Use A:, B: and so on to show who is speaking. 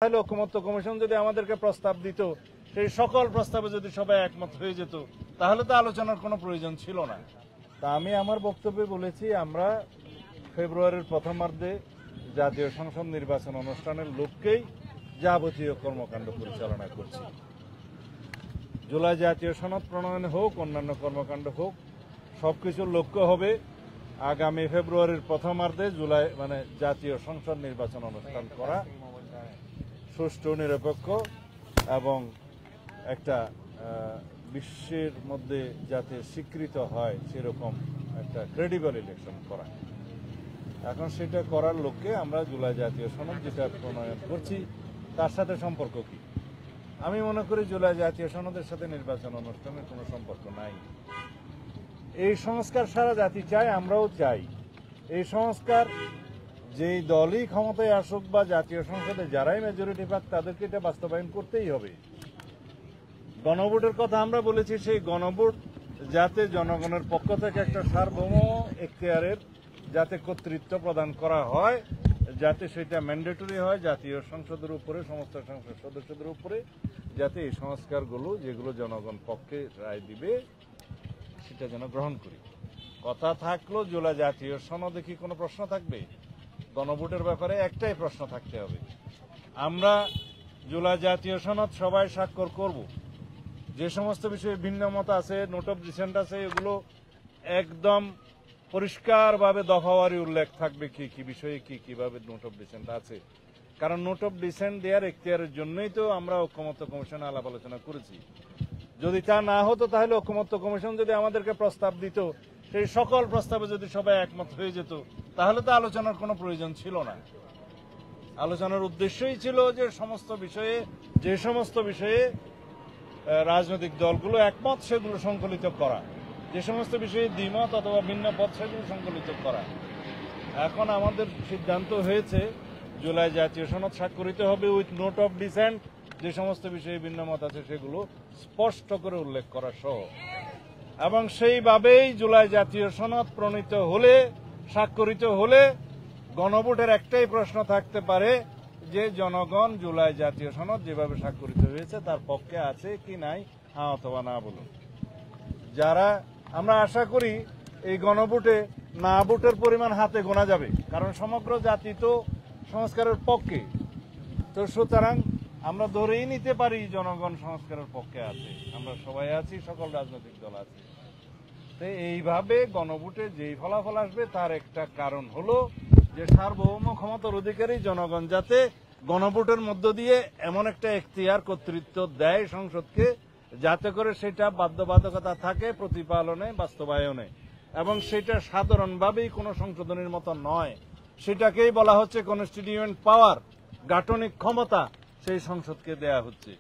A: তাহলে ঐকমত্য কমিশন যদি আমাদেরকে প্রস্তাব দিত, সেই সকল প্রস্তাবে যদি সবাই একমত হয়ে যেত, তাহলে তো আলোচনার কোনো প্রয়োজন ছিল না। তা আমি আমার বক্তব্যে বলেছি, আমরা ফেব্রুয়ারির প্রথমার্ধে জাতীয় সংসদ নির্বাচন অনুষ্ঠানের লক্ষ্যেই যাবতীয় কর্মকাণ্ড পরিচালনা করছি। জুলাই জাতীয় সনদ প্রণয়ন হোক, অন্যান্য কর্মকাণ্ড হোক, সবকিছুর লক্ষ্য হবে আগামী ফেব্রুয়ারির প্রথমার্ধে জাতীয় সংসদ নির্বাচন অনুষ্ঠান করা, সুষ্ঠু, নিরপেক্ষ এবং একটা বিশ্বের মধ্যে যাতে স্বীকৃত হয় সেরকম একটা ক্রেডিবল ইলেকশন করা। এখন সেটা করার লক্ষ্যে আমরা জুলাই জাতীয় সনদ যেটা প্রণয়ন করছি, তার সাথে সম্পর্ক কি? আমি মনে করি জুলাই জাতীয় সনদের সাথে নির্বাচন অনুষ্ঠানের কোনো সম্পর্ক নাই। এই সংস্কার সারা জাতি চায়, আমরাও চাই। এই সংস্কার যেই দলই ক্ষমতায় আসুক বা জাতীয় সংসদে যারাই মেজরিটি পাক, তাদেরকে এটা বাস্তবায়ন করতেই হবে। গণভোটের কথা আমরা বলেছি, সেই গণভোট যাতে জনগণের পক্ষ থেকে একটা সার্বভৌম এখতিয়ারের যাতে কর্তৃত্ব প্রদান করা হয়, যাতে সেটা ম্যান্ডেটরি হয় জাতীয় সংসদের উপরে, সমস্ত সংসদ সদস্যদের উপরে, যাতে এই সংস্কারগুলো যেগুলো জনগণ পক্ষে রায় দিবে সেটা যেন গ্রহণ করি। কথা থাকলো জুলাই জাতীয় সনদে কি কোনো প্রশ্ন থাকবে? গণভোটের ব্যাপারে একটাই প্রশ্ন থাকতে হবে, আমরা জুলাই জাতীয় সনদ সবাই স্বাক্ষর করব। যে সমস্ত বিষয়ে ভিন্ন মত আছে, নোট অফ ডিসেন্ট আছে, এগুলো একদম পরিষ্কারভাবে দফাওয়ারি উল্লেখ থাকবে কি কি বিষয়ে কি কিভাবে নোট অফ ডিসেন্ট আছে। কারণ নোট অফ ডিসেন্ট দেওয়ার এখতিয়ারের জন্যই তো আমরা ঐকমত্য কমিশনে আলাপ আলোচনা করেছি। যদি তা না হতো, তাহলে ঐকমত্য কমিশন যদি আমাদেরকে প্রস্তাব দিত, সেই সকল প্রস্তাবে যদি সবাই একমত হয়ে যেত, তাহলে তো আলোচনার কোনো প্রয়োজন ছিল না। আলোচনার উদ্দেশ্যই ছিল যে সমস্ত বিষয়ে রাজনৈতিক দলগুলো একমত, সেগুলো সংকলিত করা, যে সমস্ত বিষয়ে দ্বিমত অথবা ভিন্ন পথ সেগুলো সংকলিত করা। এখন আমাদের সিদ্ধান্ত হয়েছে জুলাই জাতীয় সনদ স্বাক্ষরিত হবে উইথ নোট অফ ডিসেন্ট, যে সমস্ত বিষয়ে ভিন্ন মত আছে সেগুলো স্পষ্ট করে উল্লেখ করা সহ। এবং সেইভাবেই জুলাই জাতীয় সনদ প্রণীত হলে, স্বাক্ষরিত হলে গণভোটের একটাই প্রশ্ন থাকতে পারে যে জনগণ জুলাই জাতীয় সনদ যেভাবে স্বাক্ষরিত হয়েছে তার পক্ষে আছে কি নাই, হ্যাঁ অথবা না বলুন। যারা আমরা আশা করি এই গণভোটে না ভোটের পরিমাণ হাতে গোনা যাবে, কারণ সমগ্র জাতি তো সংস্কারের পক্ষে। তো সুতরাং আমরা ধরেই নিতে পারি জনগণ সংস্কারের পক্ষে আছে, আমরা সবাই আছি, সকল রাজনৈতিক দল আছে। তো এইভাবে গণভোটে যেই ফলাফল আসবে তার একটা কারণ হলো যে সার্বভৌম ক্ষমতার অধিকারী জনগণ যাতে গণভোটের মধ্য দিয়ে এমন একটা এখতিয়ার কর্তৃত্ব দেয় সংসদকে, যাতে করে সেটা বাধ্যবাধকতা থাকে প্রতিপালনে, বাস্তবায়নে, এবং সেটা সাধারণভাবেই কোনো সংশোধনীর মতো নয়। সেটাকেই বলা হচ্ছে কনস্টিটিউয়েন্ট পাওয়ার, গাঠনিক ক্ষমতা সেই সংসদকে দেয়া হচ্ছে।